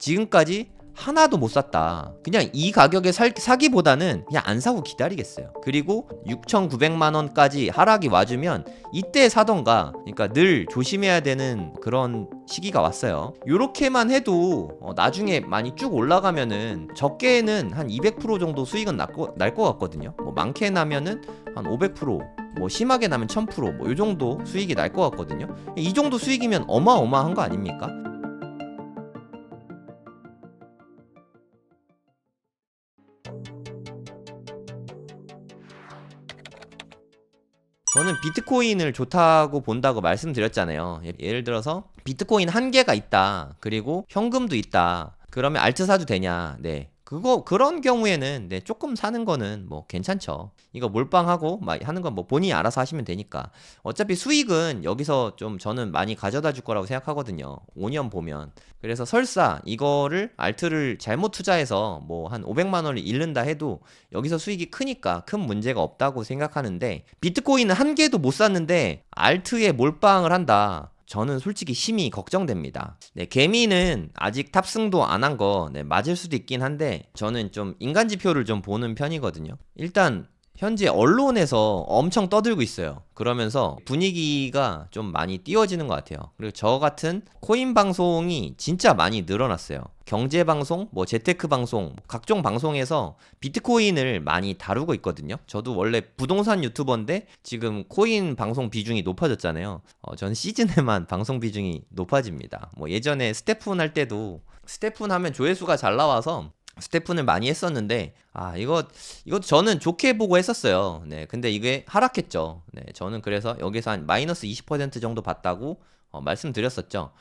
지금까지 하나도 못 샀다. 그냥 이 가격에 사기보다는 그냥 안 사고 기다리겠어요. 그리고 6,900만원까지 하락이 와주면 이때 사던가. 그러니까 늘 조심해야 되는 그런 시기가 왔어요. 요렇게만 해도 나중에 많이 쭉 올라가면은 적게는 한 200% 정도 수익은 날 것 같거든요. 뭐 많게 나면은 한 500%, 뭐 심하게 나면 1000%, 뭐 요 정도 수익이 날 것 같거든요. 이 정도 수익이면 어마어마한 거 아닙니까? 저는 비트코인을 좋다고 본다고 말씀드렸잖아요. 예를 들어서 비트코인 한 개가 있다. 그리고 현금도 있다. 그러면 알트 사도 되냐? 네. 그런 경우에는 네, 조금 사는 거는 뭐 괜찮죠. 이거 몰빵하고 막 하는 건 뭐 본인이 알아서 하시면 되니까. 어차피 수익은 여기서 좀 저는 많이 가져다 줄 거라고 생각하거든요. 5년 보면. 그래서 설사 이거를 알트를 잘못 투자해서 뭐 한 500만 원을 잃는다 해도 여기서 수익이 크니까 큰 문제가 없다고 생각하는데, 비트코인은 한 개도 못 샀는데 알트에 몰빵을 한다. 저는 솔직히 심히 걱정됩니다. 네, 개미는 아직 탑승도 안 한 거, 네, 맞을 수도 있긴 한데, 저는 좀 인간 지표를 좀 보는 편이거든요. 일단, 현재 언론에서 엄청 떠들고 있어요. 그러면서 분위기가 좀 많이 띄워지는 것 같아요. 그리고 저 같은 코인 방송이 진짜 많이 늘어났어요. 경제 방송, 뭐 재테크 방송, 각종 방송에서 비트코인을 많이 다루고 있거든요. 저도 원래 부동산 유튜버인데 지금 코인 방송 비중이 높아졌잖아요. 저는 시즌에만 방송 비중이 높아집니다. 뭐 예전에 스태프훈 할 때도 스태프훈 하면 조회수가 잘 나와서 스태프훈을 많이 했었는데, 이것도 저는 좋게 보고 했었어요. 네, 근데 이게 하락했죠. 네, 저는 그래서 여기서 한 마이너스 20% 정도 봤다고 말씀드렸었죠.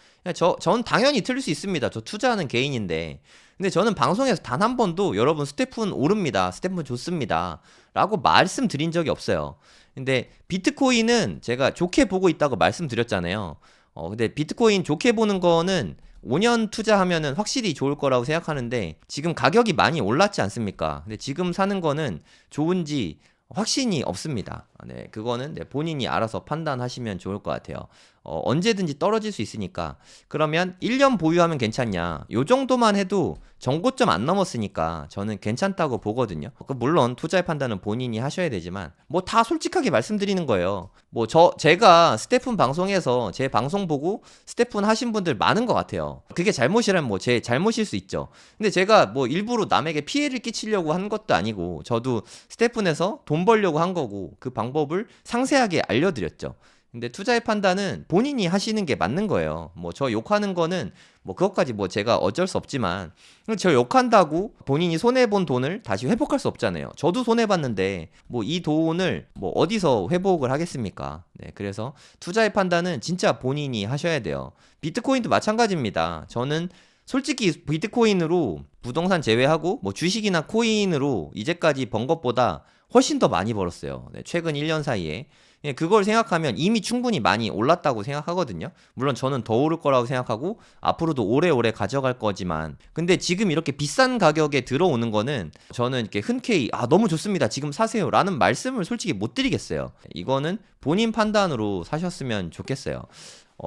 전 당연히 틀릴 수 있습니다. 저 투자하는 개인인데. 근데 저는 방송에서 단 한 번도 여러분 스태프훈 오릅니다. 스태프훈 좋습니다. 라고 말씀드린 적이 없어요. 근데 비트코인은 제가 좋게 보고 있다고 말씀드렸잖아요. 근데 비트코인 좋게 보는 거는 5년 투자하면은 확실히 좋을 거라고 생각하는데, 지금 가격이 많이 올랐지 않습니까? 근데 지금 사는 거는 좋은지 확신이 없습니다. 네, 그거는 네, 본인이 알아서 판단하시면 좋을 것 같아요. 언제든지 떨어질 수 있으니까. 그러면 1년 보유하면 괜찮냐? 요 정도만 해도 정고점 안 넘었으니까 저는 괜찮다고 보거든요. 물론 투자의 판단은 본인이 하셔야 되지만 뭐 다 솔직하게 말씀드리는 거예요. 뭐 제가 스태프훈 방송에서 제 방송 보고 스태프훈 하신 분들 많은 것 같아요. 그게 잘못이라면 뭐 제 잘못일 수 있죠. 근데 제가 뭐 일부러 남에게 피해를 끼치려고 한 것도 아니고, 저도 스태프훈에서 돈 벌려고 한 거고 그 방법을 상세하게 알려드렸죠. 근데 투자의 판단은 본인이 하시는 게 맞는 거예요. 뭐 저 욕하는 거는 뭐 그것까지 뭐 제가 어쩔 수 없지만, 저 욕한다고 본인이 손해본 돈을 다시 회복할 수 없잖아요. 저도 손해봤는데 뭐 이 돈을 뭐 어디서 회복을 하겠습니까? 네, 그래서 투자의 판단은 진짜 본인이 하셔야 돼요. 비트코인도 마찬가지입니다. 저는 솔직히 비트코인으로 부동산 제외하고 뭐 주식이나 코인으로 이제까지 번 것보다 훨씬 더 많이 벌었어요. 네, 최근 1년 사이에. 그걸 생각하면 이미 충분히 많이 올랐다고 생각하거든요. 물론 저는 더 오를 거라고 생각하고 앞으로도 오래오래 가져갈 거지만, 근데 지금 이렇게 비싼 가격에 들어오는 거는 저는 이렇게 흔쾌히 너무 좋습니다, 지금 사세요 라는 말씀을 솔직히 못 드리겠어요. 이거는 본인 판단으로 사셨으면 좋겠어요.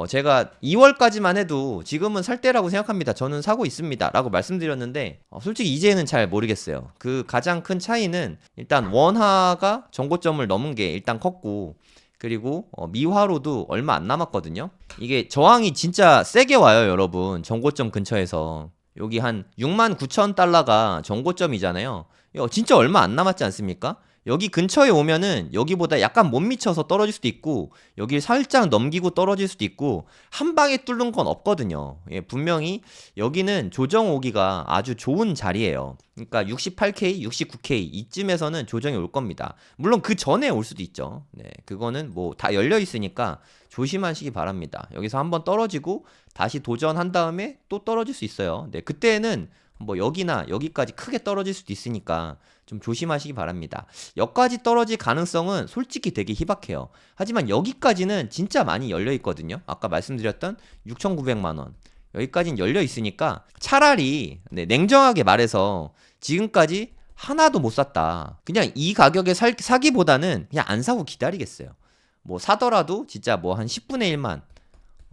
제가 2월까지만 해도 지금은 살 때라고 생각합니다, 저는 사고 있습니다 라고 말씀드렸는데, 솔직히 이제는 잘 모르겠어요. 그 가장 큰 차이는 일단 원화가 정고점을 넘은 게 일단 컸고, 그리고 미화로도 얼마 안 남았거든요. 이게 저항이 진짜 세게 와요 여러분. 정고점 근처에서 여기 한 69,000달러가 정고점이잖아요. 진짜 얼마 안 남았지 않습니까? 여기 근처에 오면은 여기보다 약간 못 미쳐서 떨어질 수도 있고, 여길 살짝 넘기고 떨어질 수도 있고, 한 방에 뚫는 건 없거든요. 분명히 여기는 조정 오기가 아주 좋은 자리예요. 그러니까 68K, 69K 이쯤에서는 조정이 올 겁니다. 물론 그 전에 올 수도 있죠. 네, 그거는 뭐 다 열려 있으니까 조심하시기 바랍니다. 여기서 한번 떨어지고 다시 도전한 다음에 또 떨어질 수 있어요. 네, 그때는 뭐 여기나 여기까지 크게 떨어질 수도 있으니까 좀 조심하시기 바랍니다. 여기까지 떨어질 가능성은 솔직히 되게 희박해요. 하지만 여기까지는 진짜 많이 열려 있거든요. 아까 말씀드렸던 6,900만 원. 여기까지는 열려 있으니까 차라리 냉정하게 말해서 지금까지 하나도 못 샀다. 그냥 이 가격에 사기보다는 그냥 안 사고 기다리겠어요. 뭐 사더라도 진짜 뭐 한 10분의 1만,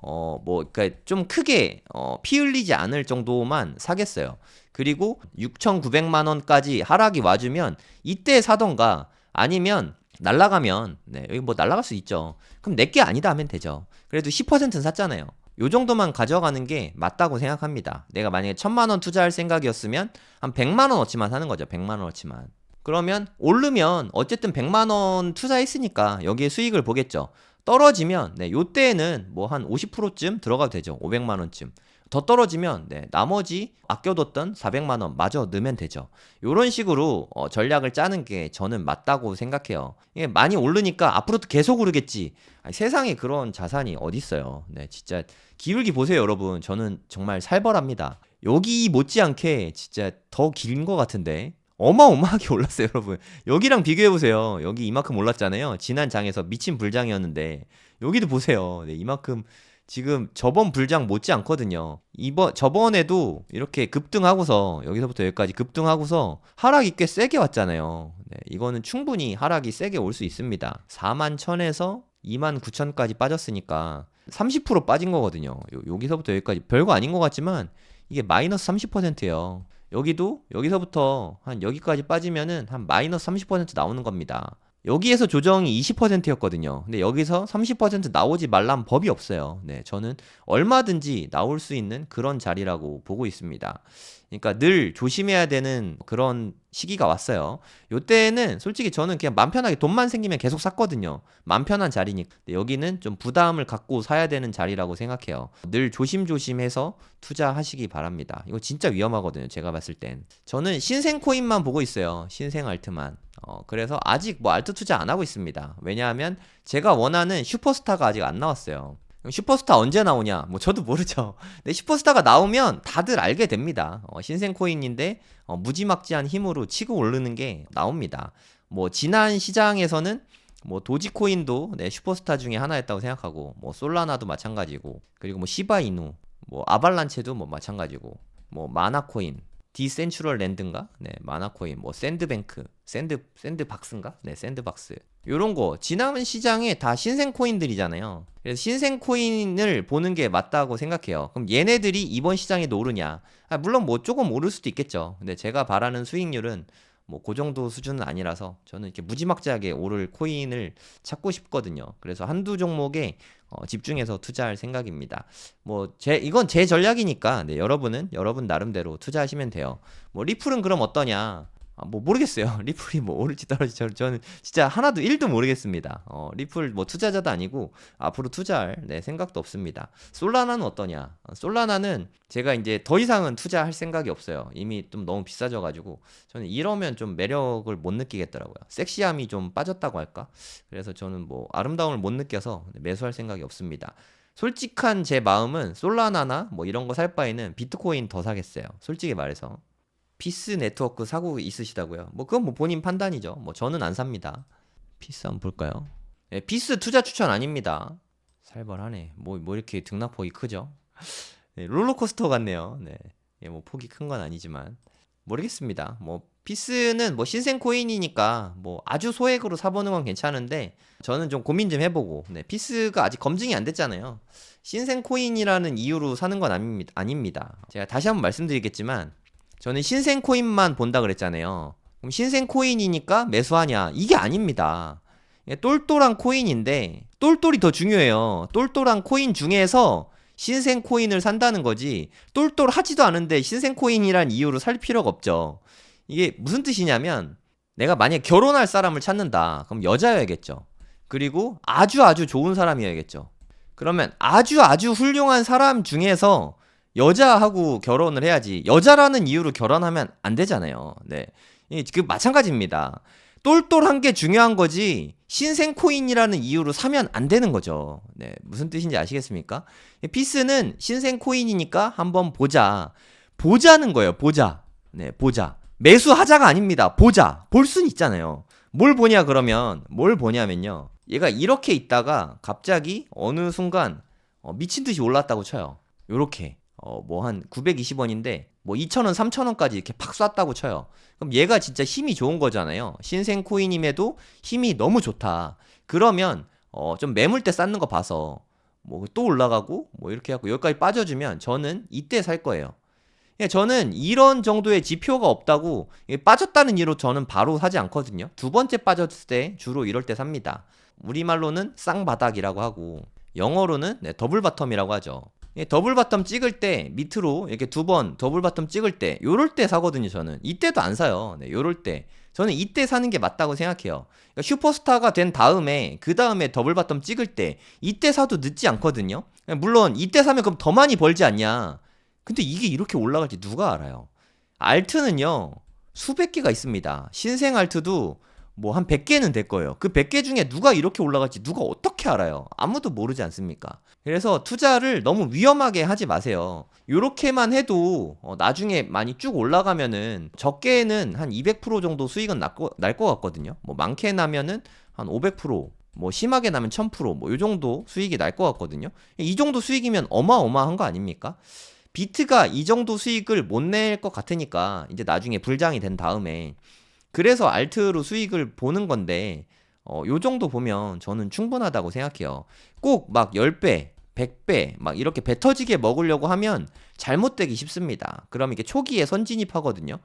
그러니까 좀 크게 피 흘리지 않을 정도만 사겠어요. 그리고 6,900만 원까지 하락이 와주면 이때 사던가 아니면 날라가면 네, 여기 뭐 날라갈 수 있죠. 그럼 내게 아니다 하면 되죠. 그래도 10%는 샀잖아요. 요 정도만 가져가는 게 맞다고 생각합니다. 내가 만약에 1,000만 원 투자할 생각이었으면 한 100만 원어치만 사는 거죠. 100만 원어치만. 그러면 오르면 어쨌든 100만 원 투자했으니까 여기에 수익을 보겠죠. 떨어지면 네, 요때는 뭐 한 50%쯤 들어가도 되죠. 500만 원쯤. 더 떨어지면 네, 나머지 아껴뒀던 400만 원 마저 넣으면 되죠. 요런 식으로 전략을 짜는 게 저는 맞다고 생각해요. 이게 많이 오르니까 앞으로도 계속 오르겠지. 아니, 세상에 그런 자산이 어디 있어요. 네, 진짜 기울기 보세요, 여러분. 저는 정말 살벌합니다. 여기 못지않게 진짜 더 긴 것 같은데 어마어마하게 올랐어요, 여러분. 여기랑 비교해보세요. 여기 이만큼 올랐잖아요. 지난 장에서 미친 불장이었는데 여기도 보세요. 네, 이만큼 지금 저번 불장 못지 않거든요. 저번에도 이렇게 급등하고서 여기서부터 여기까지 급등하고서 하락이 꽤 세게 왔잖아요. 네, 이거는 충분히 하락이 세게 올 수 있습니다. 41,000에서 29,000까지 빠졌으니까 30% 빠진 거거든요. 여기서부터 여기까지 별거 아닌 것 같지만 이게 마이너스 30%예요. 여기도 여기서부터 한 여기까지 빠지면은 한 마이너스 30% 나오는 겁니다. 여기에서 조정이 20%였거든요. 근데 여기서 30% 나오지 말란 법이 없어요. 네, 저는 얼마든지 나올 수 있는 그런 자리라고 보고 있습니다. 그러니까 늘 조심해야 되는 그런 시기가 왔어요. 요때는 솔직히 저는 그냥 맘 편하게 돈만 생기면 계속 샀거든요. 맘 편한 자리니까. 여기는 좀 부담을 갖고 사야 되는 자리라고 생각해요. 늘 조심조심해서 투자하시기 바랍니다. 이거 진짜 위험하거든요. 제가 봤을 땐. 저는 신생 코인만 보고 있어요. 신생 알트만. 그래서 아직 뭐 알트 투자 안 하고 있습니다. 왜냐하면 제가 원하는 슈퍼스타가 아직 안 나왔어요. 슈퍼스타 언제 나오냐? 뭐 저도 모르죠. 근데 슈퍼스타가 나오면 다들 알게 됩니다. 신생 코인인데 무지막지한 힘으로 치고 오르는 게 나옵니다. 뭐 지난 시장에서는 뭐 도지코인도 네, 슈퍼스타 중에 하나였다고 생각하고 뭐 솔라나도 마찬가지고 그리고 뭐 시바이누, 뭐 아발란체도 뭐 마찬가지고 뭐 마나코인 디센츄럴 랜드인가? 네, 마나코인, 뭐 샌드뱅크, 샌드박스인가? 네, 샌드박스. 요런 거 지난 시장에 다 신생 코인들이잖아요. 그래서 신생 코인을 보는 게 맞다고 생각해요. 그럼 얘네들이 이번 시장에도 오르냐? 물론 뭐 조금 오를 수도 있겠죠. 근데 제가 바라는 수익률은 뭐 그 정도 수준은 아니라서 저는 이렇게 무지막지하게 오를 코인을 찾고 싶거든요. 그래서 한두 종목에 집중해서 투자할 생각입니다. 이건 제 전략이니까 네, 여러분은 여러분 나름대로 투자하시면 돼요. 뭐 리플은 그럼 어떠냐? 뭐 모르겠어요. 리플이 뭐 오를지 떨어질지 저는 진짜 하나도 1도 모르겠습니다. 리플 뭐 투자자도 아니고 앞으로 투자할 네, 생각도 없습니다. 솔라나는 어떠냐? 솔라나는 제가 이제 더 이상은 투자할 생각이 없어요. 이미 좀 너무 비싸져 가지고 저는 이러면 좀 매력을 못 느끼겠더라고요. 섹시함이 좀 빠졌다고 할까? 그래서 저는 뭐 아름다움을 못 느껴서 매수할 생각이 없습니다. 솔직한 제 마음은 솔라나나 뭐 이런 거 살 바에는 비트코인 더 사겠어요. 솔직히 말해서. 피스 네트워크 사고 있으시다고요? 뭐 그건 뭐 본인 판단이죠. 뭐 저는 안 삽니다. 피스 한번 볼까요? 네, 피스 투자 추천 아닙니다. 살벌하네. 뭐 이렇게 등락폭이 크죠? 네, 롤러코스터 같네요. 네, 뭐 폭이 큰 건 아니지만 모르겠습니다. 뭐 피스는 뭐 신생 코인이니까 뭐 아주 소액으로 사보는 건 괜찮은데 저는 좀 고민 좀 해보고 네, 피스가 아직 검증이 안 됐잖아요. 신생 코인이라는 이유로 사는 건 아닙니다. 제가 다시 한번 말씀드리겠지만 저는 신생 코인만 본다 그랬잖아요. 그럼 신생 코인이니까 매수하냐? 이게 아닙니다. 똘똘한 코인인데 똘똘이 더 중요해요. 똘똘한 코인 중에서 신생 코인을 산다는 거지 똘똘하지도 않은데 신생 코인이란 이유로 살 필요가 없죠. 이게 무슨 뜻이냐면 내가 만약에 결혼할 사람을 찾는다. 그럼 여자여야겠죠. 그리고 아주 좋은 사람이어야겠죠. 그러면 아주 훌륭한 사람 중에서 여자하고 결혼을 해야지 여자라는 이유로 결혼하면 안 되잖아요. 네, 그 마찬가지입니다. 똘똘한 게 중요한 거지 신생 코인이라는 이유로 사면 안 되는 거죠. 네, 무슨 뜻인지 아시겠습니까? 피스는 신생 코인이니까 한번 보자는 거예요. 보자. 네, 보자. 매수하자가 아닙니다. 볼 수는 있잖아요. 뭘 보냐면요. 얘가 이렇게 있다가 갑자기 어느 순간 미친 듯이 올랐다고 쳐요. 요렇게. 뭐 한 920원인데 뭐 2,000원, 3,000원까지 이렇게 팍 쐈다고 쳐요. 그럼 얘가 진짜 힘이 좋은 거잖아요. 신생 코인임에도 힘이 너무 좋다. 그러면 좀 매물대 쌓는 거 봐서 뭐 또 올라가고 뭐 이렇게 하고 여기까지 빠져주면 저는 이때 살 거예요. 예, 저는 이런 정도의 지표가 없다고 빠졌다는 이유로 저는 바로 사지 않거든요. 두 번째 빠졌을 때 주로 이럴 때 삽니다. 우리말로는 쌍바닥이라고 하고 영어로는 네, 더블 바텀이라고 하죠. 예, 더블 바텀 찍을 때 밑으로 이렇게 두 번 더블 바텀 찍을 때 요럴 때 사거든요. 저는 이때도 안 사요. 네, 요럴 때 저는 이때 사는 게 맞다고 생각해요. 그러니까 슈퍼스타가 된 다음에 그 다음에 더블 바텀 찍을 때 이때 사도 늦지 않거든요. 물론 이때 사면 그럼 더 많이 벌지 않냐. 근데 이게 이렇게 올라갈지 누가 알아요? 알트는요, 수백 개가 있습니다. 신생 알트도 뭐 한 100개는 될 거예요. 그 100개 중에 누가 이렇게 올라갈지 누가 어떻게 알아요? 아무도 모르지 않습니까? 그래서 투자를 너무 위험하게 하지 마세요. 요렇게만 해도 나중에 많이 쭉 올라가면은 적게는 한 200% 정도 수익은 날 것 같거든요. 뭐 많게 나면은 한 500%, 뭐 심하게 나면 1000%뭐 요 정도 수익이 날 것 같거든요. 이 정도 수익이면 어마어마한 거 아닙니까? 비트가 이 정도 수익을 못 낼 것 같으니까 이제 나중에 불장이 된 다음에 그래서 알트로 수익을 보는 건데 요 정도 보면 저는 충분하다고 생각해요. 꼭 막 10배, 100배 막 이렇게 배 터지게 먹으려고 하면 잘못되기 쉽습니다. 그럼 이게 초기에 선진입하거든요.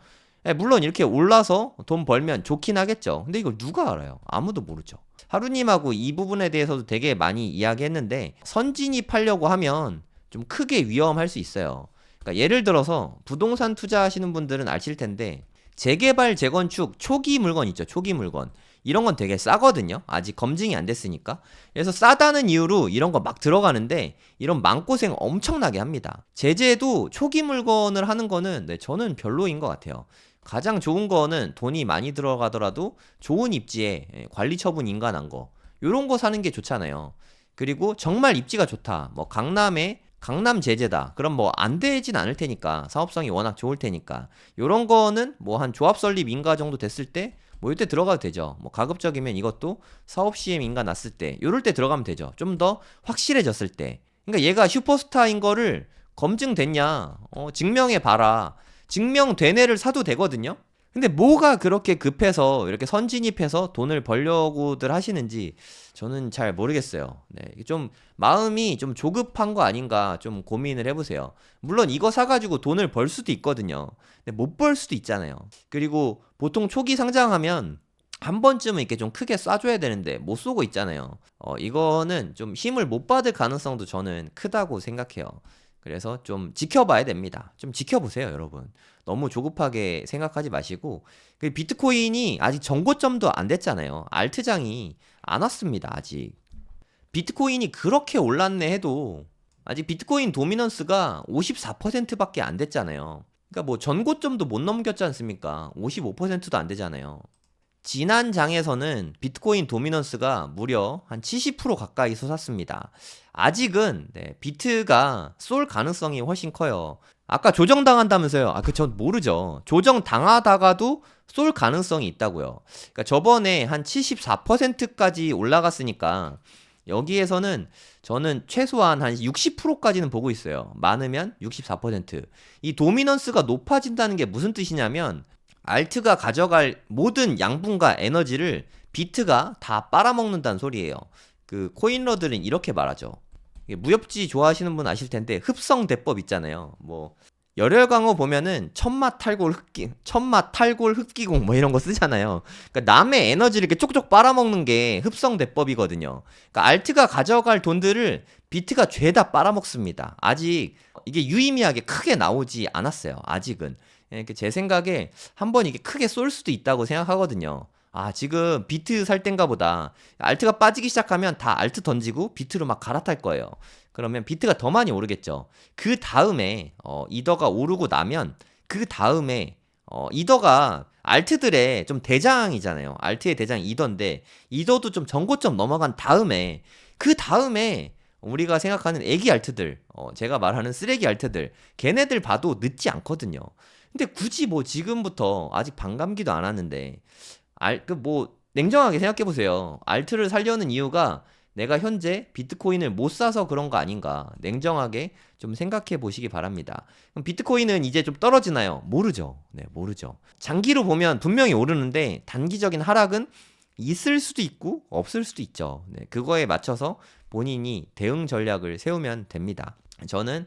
예, 물론 이렇게 올라서 돈 벌면 좋긴 하겠죠. 근데 이걸 누가 알아요? 아무도 모르죠. 하루님하고 이 부분에 대해서도 되게 많이 이야기했는데 선진입하려고 하면 좀 크게 위험할 수 있어요. 그러니까 예를 들어서 부동산 투자하시는 분들은 아실 텐데 재개발, 재건축, 초기 물건 있죠. 초기 물건. 이런 건 되게 싸거든요. 아직 검증이 안 됐으니까. 그래서 싸다는 이유로 이런 거 막 들어가는데 이런 마음고생 엄청나게 합니다. 제재도 초기 물건을 하는 거는 네, 저는 별로인 것 같아요. 가장 좋은 거는 돈이 많이 들어가더라도 좋은 입지에 관리 처분 인간한 거. 요런 거 사는 게 좋잖아요. 그리고 정말 입지가 좋다. 뭐 강남에 강남 제재다. 그럼 뭐 안 되진 않을 테니까 사업성이 워낙 좋을 테니까 요런 거는 뭐 한 조합 설립 인가 정도 됐을 때 뭐 이때 들어가도 되죠. 뭐 가급적이면 이것도 사업 시행 인가 났을 때 요럴 때 들어가면 되죠. 좀 더 확실해졌을 때. 그러니까 얘가 슈퍼스타인 거를 검증됐냐? 증명해 봐라. 증명된 애를 사도 되거든요. 근데 뭐가 그렇게 급해서 이렇게 선진입해서 돈을 벌려고들 하시는지 저는 잘 모르겠어요. 네, 좀 마음이 좀 조급한 거 아닌가 좀 고민을 해보세요. 물론 이거 사가지고 돈을 벌 수도 있거든요. 근데 못 벌 수도 있잖아요. 그리고 보통 초기 상장하면 한 번쯤은 이렇게 좀 크게 쏴줘야 되는데 못 쏘고 있잖아요. 이거는 좀 힘을 못 받을 가능성도 저는 크다고 생각해요. 그래서 좀 지켜봐야 됩니다. 좀 지켜보세요, 여러분. 너무 조급하게 생각하지 마시고 그 비트코인이 아직 정고점도 안 됐잖아요. 알트장이 안 왔습니다, 아직. 비트코인이 그렇게 올랐네 해도 아직 비트코인 도미넌스가 54%밖에 안 됐잖아요. 그러니까 뭐 전고점도 못 넘겼지 않습니까? 55%도 안 되잖아요. 지난 장에서는 비트코인 도미넌스가 무려 한 70% 가까이 솟았습니다. 아직은 네, 비트가 쏠 가능성이 훨씬 커요. 아까 조정당한다면서요? 전 모르죠. 조정당하다가도 쏠 가능성이 있다고요. 그러니까 저번에 한 74%까지 올라갔으니까 여기에서는 저는 최소한 한 60%까지는 보고 있어요. 많으면 64%. 이 도미넌스가 높아진다는 게 무슨 뜻이냐면 알트가 가져갈 모든 양분과 에너지를 비트가 다 빨아먹는다는 소리예요. 그 코인러들은 이렇게 말하죠. 무협지 좋아하시는 분 아실 텐데 흡성 대법 있잖아요. 뭐 열혈광호 보면은 천마 탈골 흡기공 뭐 이런 거 쓰잖아요. 그러니까 남의 에너지를 이렇게 쪽쪽 빨아먹는 게 흡성 대법이거든요. 그러니까 알트가 가져갈 돈들을 비트가 죄다 빨아먹습니다. 아직 이게 유의미하게 크게 나오지 않았어요. 아직은. 제 생각에 한번 이게 크게 쏠 수도 있다고 생각하거든요. 지금 비트 살 땐가 보다. 알트가 빠지기 시작하면 다 알트 던지고 비트로 막 갈아탈 거예요. 그러면 비트가 더 많이 오르겠죠. 그 다음에 이더가 오르고 나면 그 다음에 이더가 알트들의 좀 대장이잖아요. 알트의 대장이 이더인데 이더도 좀 전고점 넘어간 다음에 그 다음에 우리가 생각하는 애기 알트들, 제가 말하는 쓰레기 알트들, 걔네들 봐도 늦지 않거든요. 근데 굳이 뭐 지금부터 아직 반감기도 안 왔는데 뭐 냉정하게 생각해 보세요. 알트를 살려는 이유가 내가 현재 비트코인을 못 사서 그런 거 아닌가 냉정하게 좀 생각해 보시기 바랍니다. 그럼 비트코인은 이제 좀 떨어지나요? 모르죠. 네, 모르죠. 장기로 보면 분명히 오르는데 단기적인 하락은 있을 수도 있고 없을 수도 있죠. 네, 그거에 맞춰서 본인이 대응 전략을 세우면 됩니다. 저는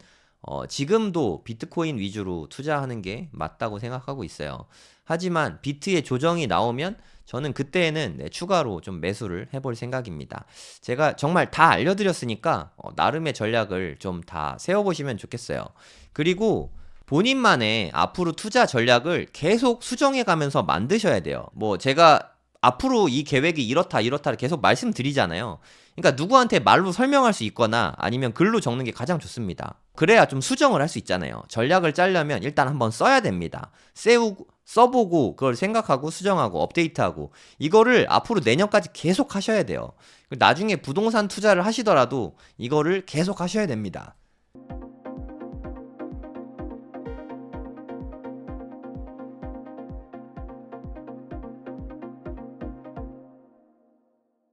지금도 비트코인 위주로 투자하는 게 맞다고 생각하고 있어요. 하지만 비트의 조정이 나오면 저는 그때에는 추가로 좀 매수를 해볼 생각입니다. 제가 정말 다 알려드렸으니까 나름의 전략을 좀 다 세워보시면 좋겠어요. 그리고 본인만의 앞으로 투자 전략을 계속 수정해 가면서 만드셔야 돼요. 뭐 제가 앞으로 이 계획이 이렇다를 계속 말씀드리잖아요. 그러니까 누구한테 말로 설명할 수 있거나 아니면 글로 적는 게 가장 좋습니다. 그래야 좀 수정을 할 수 있잖아요. 전략을 짜려면 일단 한번 써야 됩니다. 써보고 그걸 생각하고 수정하고 업데이트하고 이거를 앞으로 내년까지 계속 하셔야 돼요. 나중에 부동산 투자를 하시더라도 이거를 계속 하셔야 됩니다.